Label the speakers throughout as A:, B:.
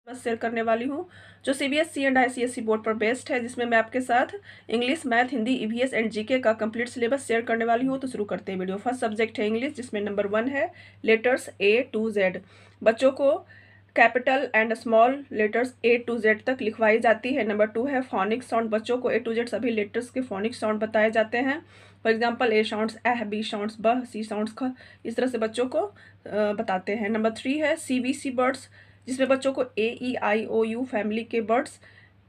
A: बस शेयर करने वाली हूँ जो सीबीएसई एंड आईसीएसई बोर्ड पर बेस्ड है, जिसमें मैं आपके साथ English, math, Hindi, EVS and GK का कंप्लीट सिलेबस शेयर करने वाली हूँ। तो शुरू करते हैं वीडियो। फर्स्ट सब्जेक्ट है इंग्लिश, जिसमें नंबर 1 है लेटर्स ए टू जेड। बच्चों को capital and small letters A to Z तक लिखवाई जाती है। नंबर 2 है फोनिक साउंड। बच्चों को ए टू जेड सभी लेटर्स के फोनिक साउंड बताए जाते हैं। फॉर एग्जाम्पल ए साउंड्स एह, बी साउंड्स ब, सी साउंड्स ख, इस तरह से बच्चों को बताते हैं। नंबर 3 है सीबीसी वर्ड्स, जिसमें बच्चों को AEIOU फैमिली के वर्ड्स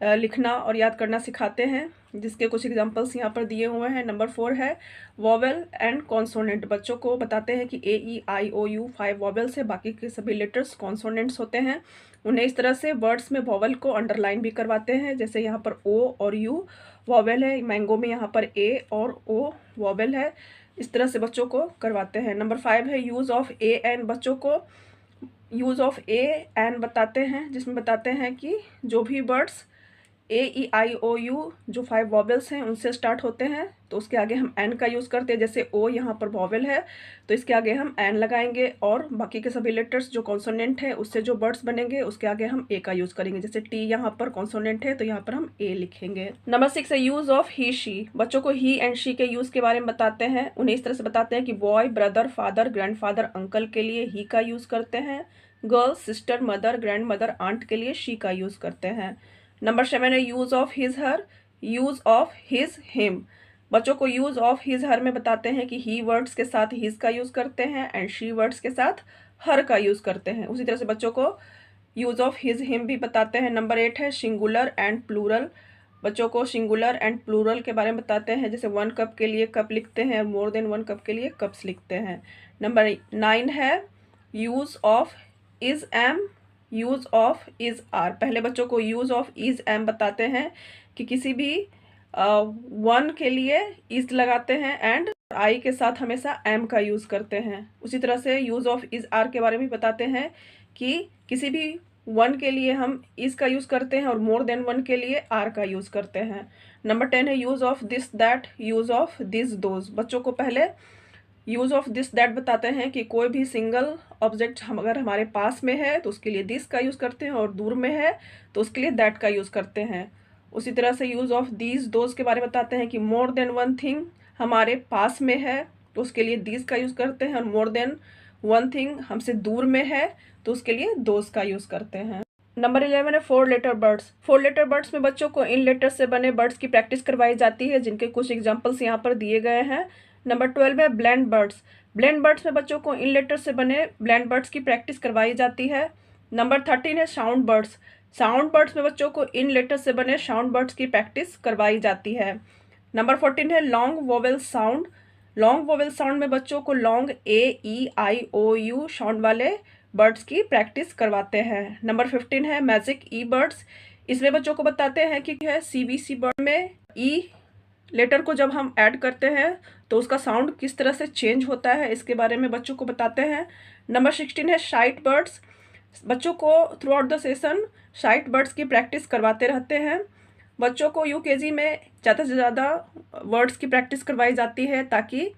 A: लिखना और याद करना सिखाते हैं, जिसके कुछ एग्जांपल्स यहाँ पर दिए हुए हैं। नंबर 4 है वॉवेल एंड कॉन्सोनेंट। बच्चों को बताते हैं कि AEIOU 5 वॉवेल्स है, बाकी के सभी लेटर्स कॉन्सोनेंट्स होते हैं। उन्हें इस तरह से वर्ड्स में वॉवेल को अंडरलाइन भी करवाते हैं, जैसे यहाँ पर O और U वॉवेल है, मैंगो में यहाँ पर A और O वॉवेल है। इस तरह से बच्चों को करवाते हैं। नंबर 5 है यूज़ ऑफ AN। बच्चों को यूज़ ऑफ AN बताते हैं, जिसमें बताते हैं कि जो भी वर्ड्स AEIOU जो 5 वॉवेल्स हैं उनसे स्टार्ट होते हैं तो उसके आगे हम एन का यूज़ करते हैं। जैसे O यहाँ पर वॉवेल है तो इसके आगे हम एन लगाएंगे, और बाकी के सभी लेटर्स जो कॉन्सोनेंट है उससे जो वर्ड्स बनेंगे उसके आगे हम ए का यूज़ करेंगे। जैसे T यहाँ पर कॉन्सोनेंट है तो यहाँ पर हम ए लिखेंगे। नंबर 6 है यूज़ ऑफ ही शी। बच्चों को ही एंड शी के यूज़ के बारे में बताते हैं। उन्हें इस तरह से बताते हैं कि boy brother, father, grandfather, uncle के लिए ही का यूज़ करते हैं। Girl, sister, mother, grandmother, aunt के लिए शी का यूज़ करते हैं। नंबर 7 है use of his her, use of his him. बच्चों को यूज़ ऑफ हिज हर में बताते हैं कि ही वर्ड्स के साथ हिज का यूज़ करते हैं एंड शी वर्ड्स के साथ हर का यूज़ करते हैं। उसी तरह से बच्चों को यूज़ ऑफ हिज हिम भी बताते हैं। नंबर 8 है सिंगुलर एंड प्लूरल। बच्चों को सिंगुलर एंड प्लूरल के बारे में बताते हैं, जैसे 1 कप के लिए कप लिखते हैं और मोर देन 1 कप के लिए कप्स लिखते हैं। नंबर 9 है use of is am, use of is are. पहले बच्चों को यूज़ ऑफ इज एम बताते हैं कि किसी भी 1 के लिए इज लगाते हैं एंड आई के साथ हमेशा एम का यूज़ करते हैं। उसी तरह से यूज़ ऑफ इज आर के बारे में बताते हैं कि किसी भी 1 के लिए हम इज का यूज़ करते हैं और मोर देन 1 के लिए आर का यूज़ करते हैं। नंबर 10 है use of this that, use of this those. बच्चों को पहले यूज़ ऑफ दिस दैट बताते हैं कि कोई भी सिंगल ऑब्जेक्ट हम अगर हमारे पास में है तो उसके लिए दिस का यूज़ करते हैं, और दूर में है तो उसके लिए दैट का यूज़ करते हैं। उसी तरह से यूज़ ऑफ दीज दोज के बारे में बताते हैं कि मोर देन 1 थिंग हमारे पास में है तो उसके लिए दीज का यूज़ करते हैं, और मोर देन 1 थिंग हमसे दूर में है तो उसके लिए दोज का यूज़ करते हैं। नंबर 11 है 4 लेटर बर्ड्स। 4 लेटर बर्ड्स में बच्चों को इन लेटर्स से बने बर्ड्स की प्रैक्टिस करवाई जाती है, जिनके कुछ एग्जाम्पल्स यहाँ पर दिए गए हैं। नंबर 12 है ब्लेंड बर्ड्स। ब्लेंड बर्ड्स में बच्चों को इन लेटर्स से बने ब्लेंड बर्ड्स की प्रैक्टिस करवाई जाती है। नंबर 13 है साउंड बर्ड्स। साउंड बर्ड्स में बच्चों को इन लेटर्स से बने साउंड बर्ड्स की प्रैक्टिस करवाई जाती है। नंबर 14 है long vowel sound. Long vowel sound में बच्चों को लॉन्ग AEIOU साउंड वाले बर्ड्स की प्रैक्टिस करवाते हैं। नंबर 15 है मैजिक ई बर्ड्स। इसमें बच्चों को बताते हैं कि है CBC बर्ड में ई लेटर को जब हम ऐड करते हैं तो उसका साउंड किस तरह से चेंज होता है, इसके बारे में बच्चों को बताते हैं। नंबर 16 है शाइट बर्ड्स। बच्चों को through out the session शाइट birds की प्रैक्टिस करवाते रहते हैं। बच्चों को UKG में ज़्यादा से ज़्यादा वर्ड्स की प्रैक्टिस करवाई जाती है ताकि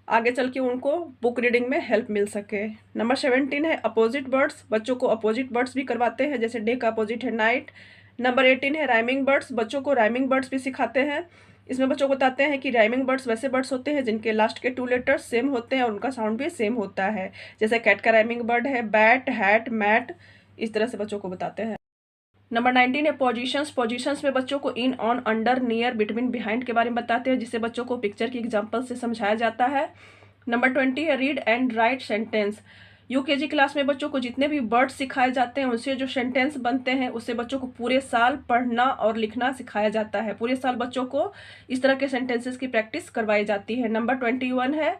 A: आगे चल के उनको बुक रीडिंग में हेल्प मिल सके। नंबर 17 है अपोजिट बर्ड्स। बच्चों को अपोजिट बर्ड्स भी करवाते हैं, जैसे डे का अपोजिट है नाइट। नंबर 18 है राइमिंग बर्ड्स। बच्चों को राइमिंग बर्ड्स भी सिखाते हैं। इसमें बच्चों को बताते हैं कि राइमिंग बर्ड्स वैसे बर्ड्स होते हैं जिनके लास्ट के 2 लेटर्स सेम होते हैं और उनका साउंड भी सेम होता है, जैसे कैट का राइमिंग बर्ड है बैट, हैट, मैट। इस तरह से बच्चों को बताते हैं। नंबर 19 है पोजीशंस। पोजीशंस में बच्चों को in, on, under, near, between, behind के बारे में बताते हैं, जिसे बच्चों को पिक्चर की एग्जाम्पल से समझाया जाता है। नंबर 20 है read and right sentence. UKG class में बच्चों को जितने भी वर्ड्स सिखाए जाते हैं उनसे जो सेंटेंस बनते हैं उससे बच्चों को पूरे साल पढ़ना और लिखना सिखाया जाता है। पूरे साल बच्चों को इस तरह के सेंटेंसेस की प्रैक्टिस करवाई जाती है। नंबर 21 है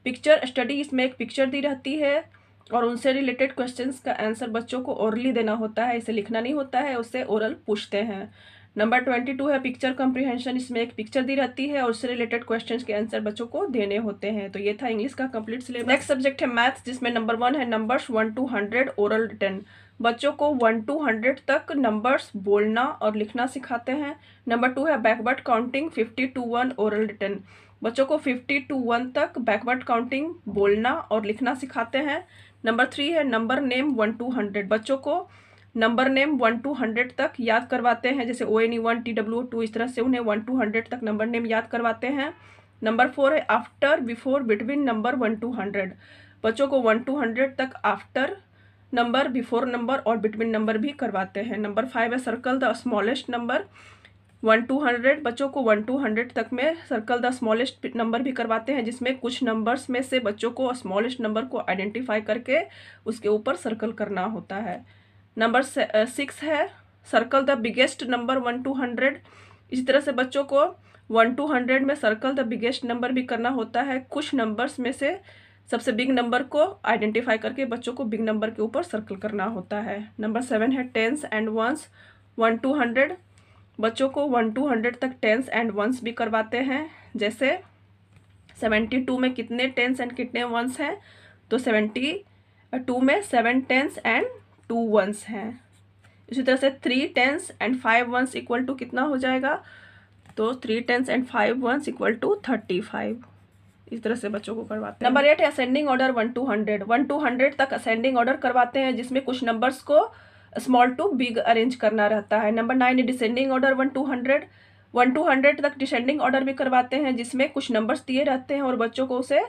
A: पिक्चर स्टडी। इसमें एक पिक्चर दी रहती है और उनसे रिलेटेड क्वेश्चंस का आंसर बच्चों को ओरली देना होता है, इसे लिखना नहीं होता है, उससे ओरल पूछते हैं। नंबर 22 है पिक्चर कॉम्प्रिहेंशन। इसमें एक पिक्चर दी रहती है और उससे रिलेटेड क्वेश्चंस के आंसर बच्चों को देने होते हैं। तो ये था इंग्लिश का कंप्लीट सिलेबस। नेक्स्ट सब्जेक्ट है मैथ्स, जिसमें नंबर 1 है नंबर्स 1 to 100 ओरल रिटन। बच्चों को 1 to 100 तक नंबर्स बोलना और लिखना सिखाते हैं। नंबर 2 है backward counting 50 to 1 oral written. बच्चों को 50 to 1 तक बैकवर्ड काउंटिंग बोलना और लिखना सिखाते हैं। नंबर 3 है नंबर नेम 1 to 100। बच्चों को नंबर नेम 1 to 100 तक याद करवाते हैं, जैसे ONE 1 TWO 2, इस तरह से उन्हें 1 to 100 तक नंबर नेम याद करवाते हैं। नंबर 4 है after, before, between number 1 to 100। बच्चों को 1 to 100 तक आफ्टर नंबर, बिफोर नंबर और बिटवीन नंबर भी करवाते हैं। नंबर 5 है circle the smallest number 1 to 100। बच्चों को 1 to 100 तक में सर्कल द स्मॉलेस्ट नंबर भी करवाते हैं, जिसमें कुछ नंबर्स में से बच्चों को स्मॉलेस्ट नंबर को आइडेंटिफाई करके उसके ऊपर सर्कल करना होता है। नंबर 6 है circle the biggest number 1 to 100। इसी तरह से बच्चों को 1 to 100 में सर्कल द बिगेस्ट नंबर भी करना होता है। कुछ नंबर्स में से सबसे बिग नंबर को आइडेंटिफाई करके बच्चों को बिग नंबर के ऊपर सर्कल करना होता है। नंबर 7 है टेंस एंड वंस 1 to 100। बच्चों को 1 to 100 तक टेंस एंड वंस भी करवाते हैं, जैसे 72 में कितने टेंस एंड कितने वंस हैं, तो 72 में 7 टेंस एंड 2 वंस हैं। इसी तरह से 3 tens and 5 ones equal to कितना हो जाएगा, तो 3 tens and 5 ones equal to 35। इस तरह से बच्चों को करवाते हैं। नंबर 8 है असेंडिंग ऑर्डर 1 to 100। 1 to 100 तक असेंडिंग ऑर्डर करवाते हैं, जिसमें कुछ नंबर्स को स्मॉल टू बिग अरेंज करना रहता है। नंबर 9 है डिसेंडिंग ऑर्डर 1 to 100। 1 to 100 तक डिसेंडिंग ऑर्डर भी करवाते हैं, जिसमें कुछ नंबर्स दिए रहते हैं और बच्चों को उसे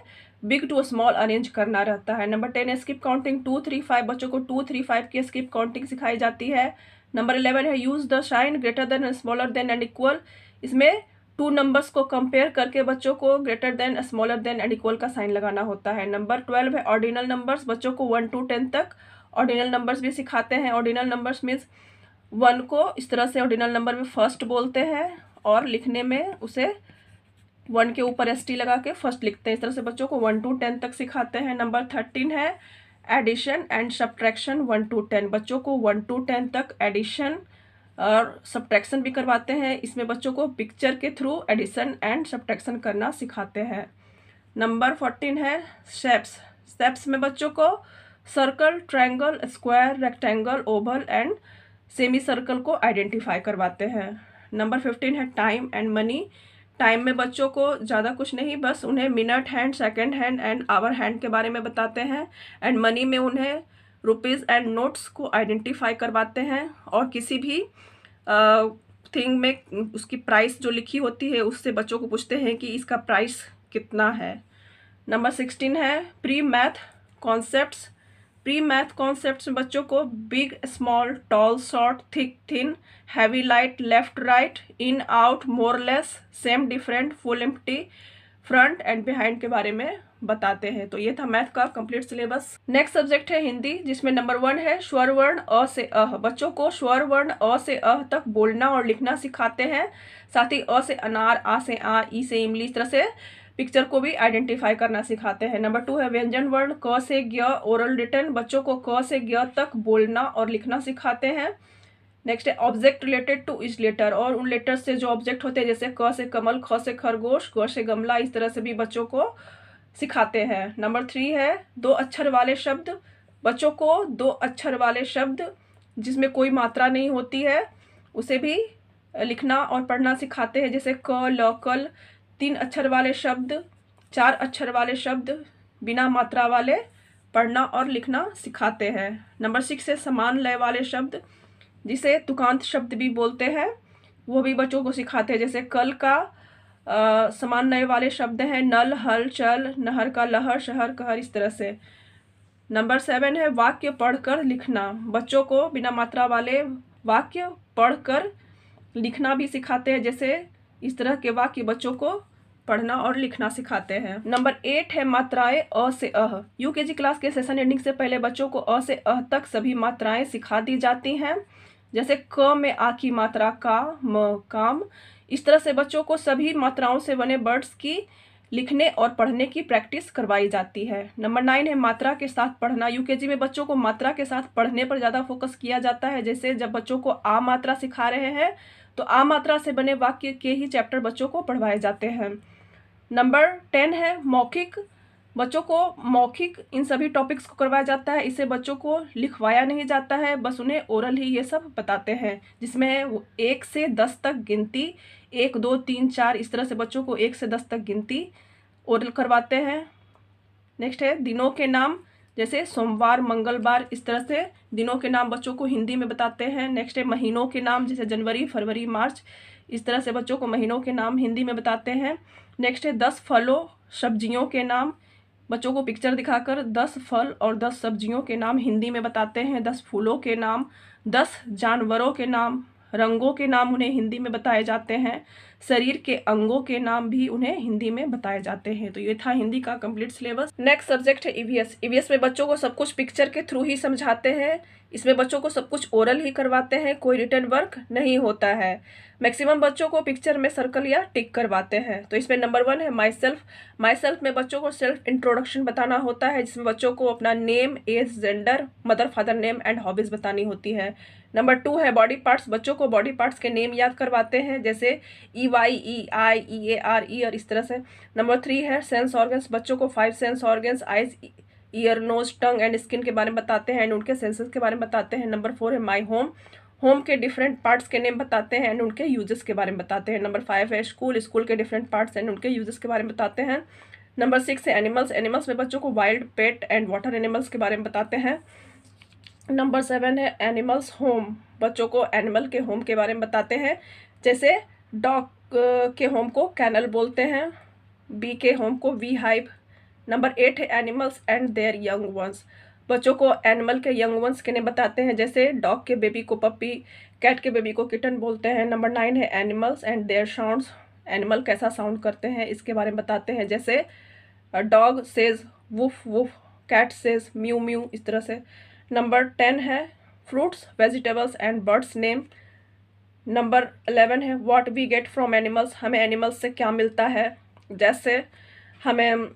A: बिग टू स्मॉल अरेंज करना रहता है। नंबर 10 है स्किप काउंटिंग 2 3 5। बच्चों को 2 3 5 की स्किप काउंटिंग सिखाई जाती है। नंबर 11 है use the sign greater than, smaller than and equal. इसमें 2 नंबर्स को कंपेयर करके बच्चों को greater than, smaller than and equal का साइन लगाना होता है। नंबर 12 है ऑर्डिनल नंबर्स। बच्चों को 1 to 10 तक ऑर्डिनल नंबर्स भी सिखाते हैं। ऑर्डिनल नंबर्स मीन्स 1 को इस तरह से ऑर्डिनल नंबर में फर्स्ट बोलते हैं और लिखने में उसे 1 के ऊपर ST लगा के फर्स्ट लिखते हैं। इस तरह से बच्चों को 1 to 10 तक सिखाते हैं। नंबर 13 है एडिशन एंड सब्ट्रैक्शन 1 to 10। बच्चों को 1 to 10 तक एडिशन और सब्ट्रैक्शन भी करवाते हैं। इसमें बच्चों को पिक्चर के थ्रू एडिशन एंड सब्ट्रैक्शन करना सिखाते हैं। नंबर 14 है शेप्स। शेप्स में बच्चों को circle, triangle, square, rectangle, Oval and semi circle को आइडेंटिफाई करवाते हैं। नंबर 15 है टाइम एंड मनी। टाइम में बच्चों को ज़्यादा कुछ नहीं, बस उन्हें minute hand, second hand and hour hand के बारे में बताते हैं। एंड मनी में उन्हें रुपीज़ एंड नोट्स को आइडेंटिफाई करवाते हैं और किसी भी थिंग में उसकी प्राइस जो लिखी होती है उससे बच्चों को पूछते हैं कि इसका प्राइस कितना है। नंबर 16 है pre math concepts. Pre math concepts में बच्चों को big, small, tall, short, thick, thin, heavy, light, left, right, in, out, more, less, same, different, full, empty, front and behind के बारे में बताते हैं। तो ये था मैथ का कंप्लीट सिलेबस। नेक्स्ट सब्जेक्ट है हिंदी, जिसमें नंबर 1 है स्वर वर्ण अ से अह। बच्चों को स्वर वर्ण अ से अह तक बोलना और लिखना सिखाते हैं। साथ ही अ से अनार, आ से आ, ई से इमली, इस तरह से पिक्चर को भी आइडेंटिफाई करना सिखाते हैं। नंबर 2 है व्यंजन वर्ण क से ज्ञ ओरल रिटन। बच्चों को क से ज्ञ तक बोलना और लिखना सिखाते हैं। नेक्स्ट है object related to each letter, और उन लेटर से जो ऑब्जेक्ट होते हैं, जैसे क से कमल, ख से खरगोश, ग से गमला, इस तरह से भी बच्चों को सिखाते हैं। नंबर 3 है 2 अक्षर वाले शब्द। बच्चों को 2 अक्षर वाले शब्द जिसमें कोई मात्रा नहीं होती है उसे भी लिखना और पढ़ना सिखाते हैं, जैसे क, ल, कल। 3 अक्षर वाले शब्द, 4 अक्षर वाले शब्द बिना मात्रा वाले पढ़ना और लिखना सिखाते हैं। नंबर 6 है समान लय वाले शब्द, जिसे तुकांत शब्द भी बोलते हैं, वो भी बच्चों को सिखाते हैं, जैसे कल का समान लय वाले शब्द हैं नल, हल, चल, नहर का लहर, शहर, कहर, इस तरह से। नंबर 7 है वाक्य पढ़कर लिखना। बच्चों को बिना मात्रा वाले वाक्य पढ़कर लिखना भी सिखाते हैं, जैसे इस तरह के वाक्य बच्चों को पढ़ना और लिखना सिखाते हैं। नंबर 8 है मात्राएं अ से अह। यूकेजी क्लास के सेशन एंडिंग से पहले बच्चों को अ से अह तक सभी मात्राएं सिखा दी जाती हैं, जैसे क में आ की मात्रा का, म, काम। इस तरह से बच्चों को सभी मात्राओं से बने वर्ड्स की लिखने और पढ़ने की प्रैक्टिस करवाई जाती है। नंबर 9 है मात्रा के साथ पढ़ना। यूकेजी में बच्चों को मात्रा के साथ पढ़ने पर ज़्यादा फोकस किया जाता है, जैसे जब बच्चों को आ मात्रा सिखा रहे हैं तो आ मात्रा से बने वाक्य के ही चैप्टर बच्चों को पढ़वाए जाते हैं। नंबर 10 है मौखिक। बच्चों को मौखिक इन सभी टॉपिक्स को करवाया जाता है, इसे बच्चों को लिखवाया नहीं जाता है, बस उन्हें ओरल ही ये सब बताते हैं, जिसमें 1 से 10 तक गिनती, 1 2 3 4 इस तरह से बच्चों को 1 से 10 तक गिनती ओरल करवाते हैं। नेक्स्ट है दिनों के नाम। जैसे सोमवार, मंगलवार, इस तरह से दिनों के नाम बच्चों को हिंदी में बताते हैं। नेक्स्ट है महीनों के नाम, जैसे जनवरी, फरवरी, मार्च, इस तरह से बच्चों को महीनों के नाम हिंदी में बताते हैं। नेक्स्ट है 10 फलों सब्जियों के नाम, बच्चों को पिक्चर दिखाकर 10 फल और 10 सब्जियों के नाम हिंदी में बताते हैं। 10 फूलों के नाम, 10 जानवरों के नाम, रंगों के नाम उन्हें हिंदी में बताए जाते हैं। शरीर के अंगों के नाम भी उन्हें हिंदी में बताए जाते हैं। तो ये था हिंदी का कंप्लीट सिलेबस। नेक्स्ट सब्जेक्ट है ईवीएस। ईवीएस में बच्चों को सब कुछ पिक्चर के थ्रू ही समझाते हैं। इसमें बच्चों को सब कुछ ओरल ही करवाते हैं, कोई रिटर्न वर्क नहीं होता है। मैक्सिमम बच्चों को पिक्चर में सर्कल या टिक करवाते हैं। तो इसमें नंबर 1 है माई सेल्फ। माई सेल्फ में बच्चों को सेल्फ इंट्रोडक्शन बताना होता है, जिसमें बच्चों को अपना name, age, gender, mother father name and hobbies बतानी होती है। नंबर 2 है बॉडी पार्ट्स। बच्चों को बॉडी पार्ट्स के नेम याद करवाते हैं, जैसे EY, EI, EAR, ईयर, इस तरह से। नंबर 3 है सेंस ऑर्गन्स। बच्चों को 5 sense organs, eyes, ear, nose, tongue and skin के बारे में बताते हैं एंड उनके सेंसेस के बारे में बताते हैं। नंबर 4 है माई होम। होम के डिफरेंट पार्ट्स के नेम बताते हैं एंड उनके यूजेस के बारे में बताते हैं। नंबर 5 है स्कूल। स्कूल के डिफरेंट पार्ट्स एंड उनके यूजेस के बारे में बताते हैं। नंबर 6 है एनिमल्स। एनिमल्स में बच्चों को wild, pet and water animals के बारे में बताते हैं। नंबर 7 है एनिमल्स होम। बच्चों को एनिमल के होम के बारे में बताते हैं, जैसे डॉग के होम को कैनल बोलते हैं, बी के होम को वी हाइव। नंबर 8 है animals and there young ones. बच्चों को एनिमल के यंग वंस के नेम बताते हैं, जैसे डॉग के बेबी को पप्पी, कैट के बेबी को किटन बोलते हैं। नंबर 9 है animals and their sounds. Animal कैसा साउंड करते हैं इसके बारे में बताते हैं, जैसे dog says woof woof, cat says meow meow, इस तरह से। नंबर 10 है fruits, vegetables and birds name. Number 11 है what we get from animals. हमें एनिमल्स से क्या मिलता है, जैसे हमें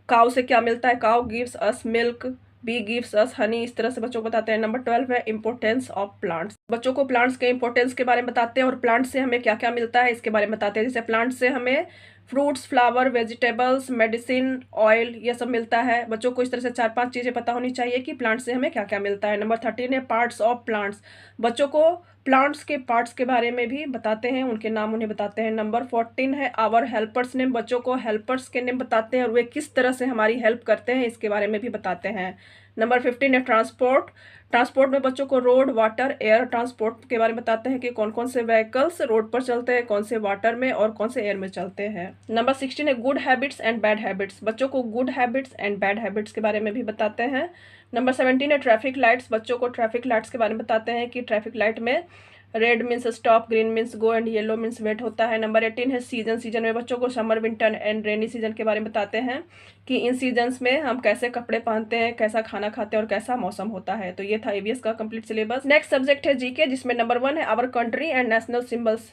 A: काउ से क्या मिलता है, cow gives us milk, bee gives us honey, इस तरह से बच्चों को बताते हैं। नंबर 12 है इंपोर्टेंस ऑफ प्लांट्स। बच्चों को प्लांट्स के इंपोर्टेंस के बारे में बताते हैं और प्लांट से हमें क्या क्या मिलता है इसके बारे में बताते हैं, जैसे प्लांट से हमें fruits, flower, vegetables, medicine, oil, ये सब मिलता है। बच्चों को इस तरह से 4-5 चीज़ें पता होनी चाहिए कि प्लांट से हमें क्या क्या मिलता है। नंबर 13 है पार्ट्स ऑफ प्लांट्स। बच्चों को प्लांट्स के पार्ट्स के बारे में भी बताते हैं, उनके नाम उन्हें बताते हैं। नंबर 14 है आवर हेल्पर्स नेम। बच्चों को हेल्पर्स के नेम बताते हैं और वे किस तरह से हमारी हेल्प करते हैं इसके बारे में भी बताते हैं। नंबर 15 है ट्रांसपोर्ट। ट्रांसपोर्ट में बच्चों को रोड, वाटर, एयर ट्रांसपोर्ट के बारे में बताते हैं कि कौन कौन से व्हीकल्स रोड पर चलते हैं, कौन से वाटर में और कौन से एयर में चलते हैं। नंबर 16 है good habits and bad habits. बच्चों को good habits and bad habits के बारे में भी बताते हैं। नंबर 17 है ट्रैफिक लाइट्स। बच्चों को ट्रैफिक लाइट्स के बारे में बताते हैं कि ट्रैफिक लाइट में red means stop, green means go and yellow means wait होता है। नंबर 18 है सीजन। सीजन में बच्चों को summer, winter and rainy season के बारे में बताते हैं कि इन सीजन्स में हम कैसे कपड़े पहनते हैं, कैसा खाना खाते हैं और कैसा मौसम होता है। तो ये था ईवीएस का कंप्लीट सिलेबस। नेक्स्ट सब्जेक्ट है जीके, जिसमें नंबर 1 है our country and national symbols.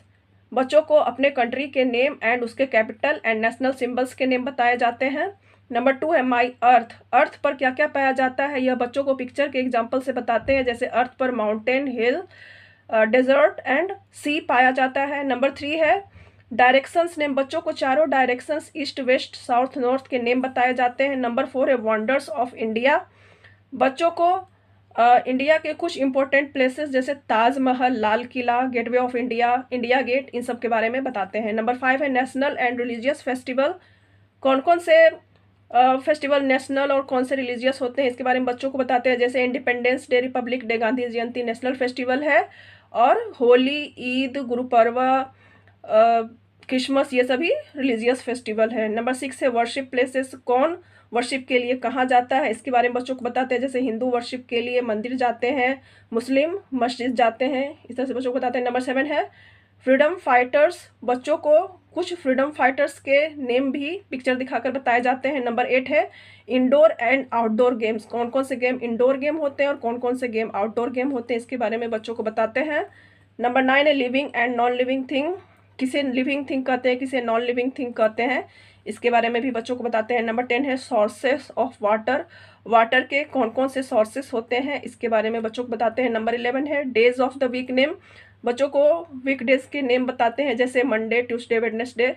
A: बच्चों को अपने कंट्री के नेम एंड उसके कैपिटल एंड नेशनल सिंबल्स के नेम बताए जाते हैं। नंबर 2 है माई अर्थ। अर्थ पर क्या क्या पाया जाता है यह बच्चों को पिक्चर के एग्जाम्पल से बताते हैं, जैसे अर्थ पर माउंटेन, हिल, डेजर्ट एंड सी पाया जाता है। नंबर 3 है डायरेक्शंस नेम। बच्चों को चारों directions east, west, south, north के नेम बताए जाते हैं। नंबर 4 है वंडर्स ऑफ इंडिया। बच्चों को इंडिया के कुछ इंपॉर्टेंट प्लेसेस जैसे Taj Mahal, Lal Qila, gateway of India, India gate, इन सब के बारे में बताते हैं। नंबर 5 है नेशनल एंड रिलीजियस फेस्टिवल। कौन कौन से फेस्टिवल नेशनल और कौन से रिलीजियस होते हैं इसके बारे में बच्चों को बताते हैं, जैसे independence day, republic day, Gandhi Jayanti national festival है और होली, ईद, गुरु पर्व, क्रिसमस, ये सभी रिलीजियस फेस्टिवल है। नंबर 6 है वर्शिप प्लेसेस। कौन वर्शिप के लिए कहाँ जाता है इसके बारे में बच्चों को बताते हैं, जैसे हिंदू वर्शिप के लिए मंदिर जाते हैं, मुस्लिम मस्जिद जाते हैं, इस तरह से बच्चों को बताते हैं। नंबर 7 है फ्रीडम फाइटर्स। बच्चों को कुछ फ्रीडम फाइटर्स के नेम भी पिक्चर दिखाकर बताए जाते हैं। नंबर 8 है इंडोर एंड आउटडोर गेम्स। कौन कौन से गेम इंडोर गेम होते हैं और कौन कौन से गेम आउटडोर गेम होते हैं इसके बारे में बच्चों को बताते हैं। नंबर 9 है living and non living thing. किसे लिविंग थिंग कहते हैं, किसे नॉन लिविंग थिंग कहते हैं, इसके बारे में भी बच्चों को बताते हैं। नंबर 10 है सोर्सेस ऑफ वाटर। वाटर के कौन कौन से सोर्सेस होते हैं इसके बारे में बच्चों को बताते हैं। नंबर 11 है days of the week name. बच्चों को वीक डेज के नेम बताते हैं, जैसे मंडे, ट्यूसडे, वेडनेसडे।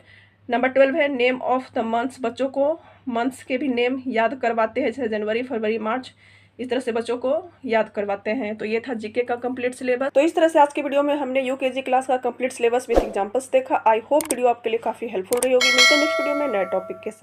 A: नंबर 12 है नेम ऑफ द मंथ्स। बच्चों को मंथ्स के भी नेम याद करवाते हैं, जैसे जनवरी, फरवरी, मार्च, इस तरह से बच्चों को याद करवाते हैं। तो ये था जीके का कंप्लीट सिलेबस। तो इस तरह से आज की वीडियो में हमने यूकेजी क्लास का कंप्लीट सिलेबस विद एग्जांपल्स देखा। आई होप वीडियो आपके लिए काफी हेल्पफुल रही होगी। मिलते हैं नेक्स्ट वीडियो में नए टॉपिक के साथ।